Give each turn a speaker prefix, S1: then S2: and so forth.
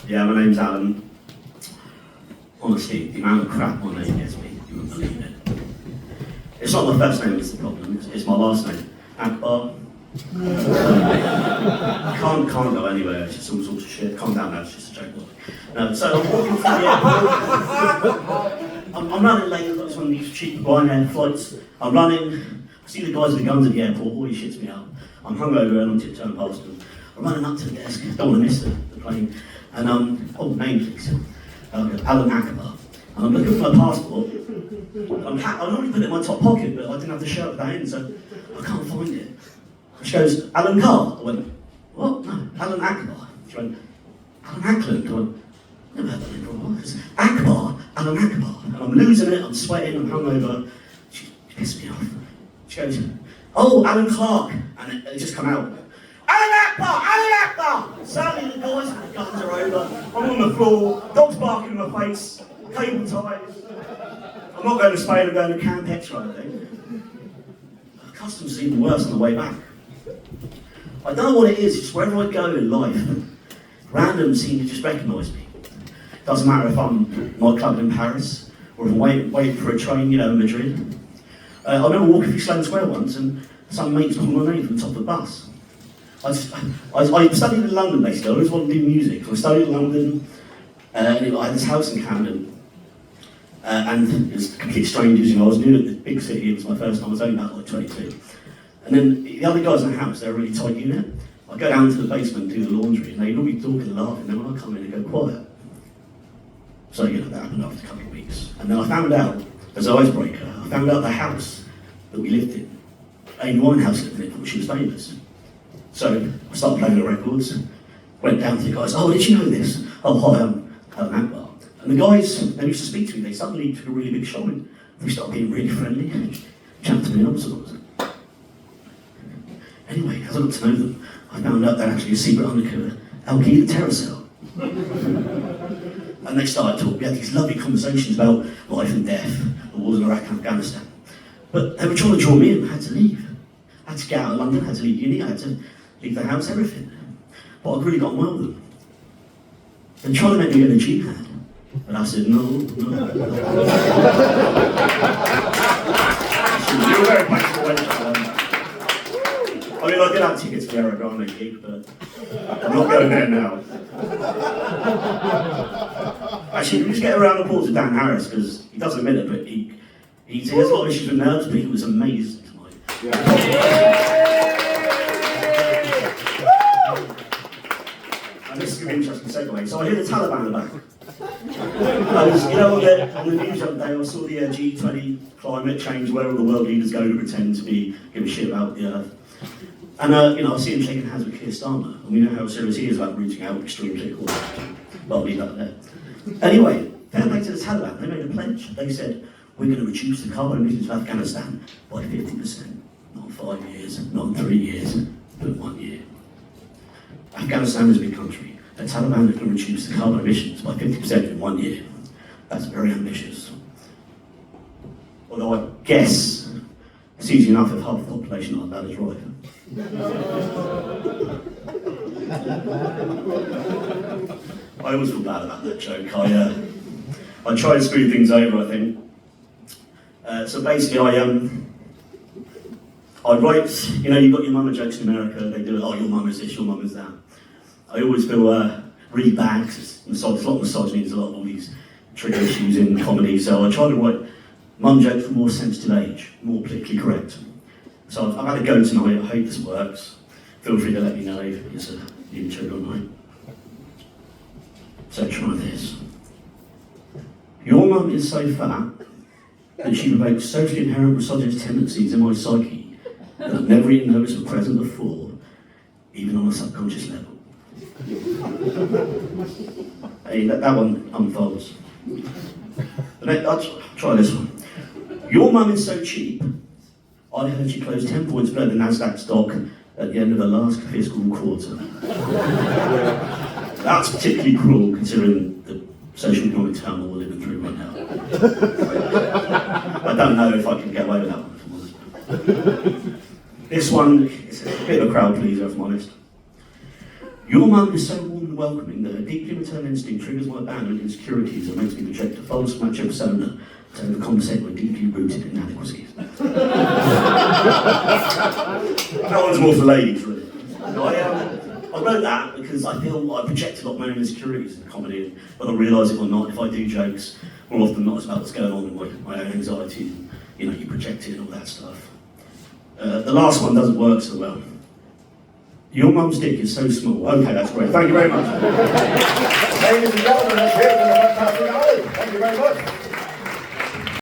S1: Yeah, my name's Alan. Honestly, the amount of crap my name gets me, you wouldn't believe it. It's not my first name that's the problem, it's my last name. Akbar. Can't go anywhere, it's just all sorts of shit. Calm down now, it's just a joke. No, so I'm walking through the airport. I'm running late, I've got one of these cheap Ryanair flights. I'm running, I see the guys with the guns at the airport, boy, he shits me out. I'm hungover and I'm tiptoeing past them. I'm running up to the desk, don't want to miss the plane. And name please. Alan Akbar. And I'm looking for my passport. I'd already put it in my top pocket, but I didn't have the shirt with that in, so I can't find it. She goes, Alan Carr. I went, what? No, Alan Akbar. She went, Alan Ackland. I went, never heard that name before. It's Akbar, Alan Akbar. And I'm losing it, I'm sweating, I'm hungover. She pissed me off. She goes, oh, Alan Clark. And it just come out. Alan Akbar! Alan Akbar! Sadly, the guys with the guns are over. I'm on the floor, dogs barking in my face, cable ties. I'm not going to Spain, I'm going to Camp X-Ray, I think. Customs is even worse on the way back. I don't know what it is, just wherever I go in life, randoms seem to just recognise me. Doesn't matter if I'm at my club in Paris, or if I'm waiting for a train, in Madrid. I remember walking through Sloane Square once, and some mates called my name from the top of the bus. I studied in London basically, I always wanted to do music. So I studied in London, I had this house in Camden, and it was complete strangers, I was new at the big city, it was my first time, I was only about 22. And then the other guys in the house, they're a really tight unit. I'd go down to the basement and do the laundry, and they'd all be talking and laughing, and then when I come in, they'd go quiet. So, that happened after a couple of weeks. And then I found out, as an icebreaker, I found out the house that we lived in, Amy Winehouse lived in it, thought she was famous. So I started playing the records, went down to the guys, oh, did you know this? Oh, hi, I'm Alan Akbar. And the guys, they used to speak to me, they suddenly took a really big shine. They started being really friendly, chatting to me and all sorts. Anyway, as I got to know them, I found out they're actually a secret undercover Al-Qaeda terror cell. And they started talking, we had these lovely conversations about life and death, the wars in Iraq and Afghanistan. But they were trying to draw me in, I had to leave. I had to get out of London, I had to leave uni, I had to leave the house, everything. But I'd really got on well with them. They tried to make me go to jihad. And I said, no. You were very flexible. I did have tickets for the Ariana Grande gig, but I'm not going there now. Actually, we just get around the applause with Dan Harris, because he doesn't admit it, but he has a lot of issues with nerves, but he was amazing tonight. And this is going to be an interesting segue. So I hear the Taliban in the back. On the news the other day, I saw the G20 climate change, where all the world leaders go to pretend to give a shit about the Earth. And I see him shaking hands with Keir Starmer, and we know how serious he is about rooting out extreme political action. But I'll leave that there. Anyway, fair play to the Taliban, they made a pledge. They said, we're going to reduce the carbon emissions of Afghanistan by 50%. Not 5 years, not 3 years, but 1 year. Afghanistan is a big country. The Taliban are going to reduce the carbon emissions by 50% in 1 year. That's very ambitious. Although I guess it's easy enough if half the population like that is right. I always feel bad about that joke. I try to smooth things over, I think. So basically, I write, you've got your mama jokes in America, they do it, oh, your mum is this, your mum is that. I always feel really bad, because there's a lot of misogyny, there's a lot of all these trigger issues in comedy, so I try to write mum jokes for more sensitive age, more politically correct. So I've had a go tonight, I hope this works. Feel free to let me know if it's a new trigger or not. So try this. Your mum is so fat that she provokes socially inherent misogynist tendencies in my psyche that I've never even noticed were present before, even on a subconscious level. Hey, that one unfolds. I'll try this one. Your mum is so cheap, I heard she closed 10 points below the Nasdaq stock at the end of the last fiscal quarter. That's particularly cruel considering the social economic turmoil we're living through right now. I don't know if I can get away with that one, if I'm honest. This one is a bit of a crowd pleaser, if I'm honest. Your mum is so warm and welcoming that a deeply maternal instinct triggers my abandonment insecurities and makes me project a false macho persona to overcompensate my deeply rooted inadequacies. That one's more for ladies, really. No, I wrote that because I feel I project a lot of my own insecurities in comedy, whether I realise it or not. If I do jokes, more often than not, it's about what's going on in my own anxiety. You know, you project it and all that stuff. The last one doesn't work so well. Your mum's dick is so small. Okay, that's great. Thank you very much.
S2: Ladies and gentlemen, let's hear it for the fantastic Ali. Thank you very much.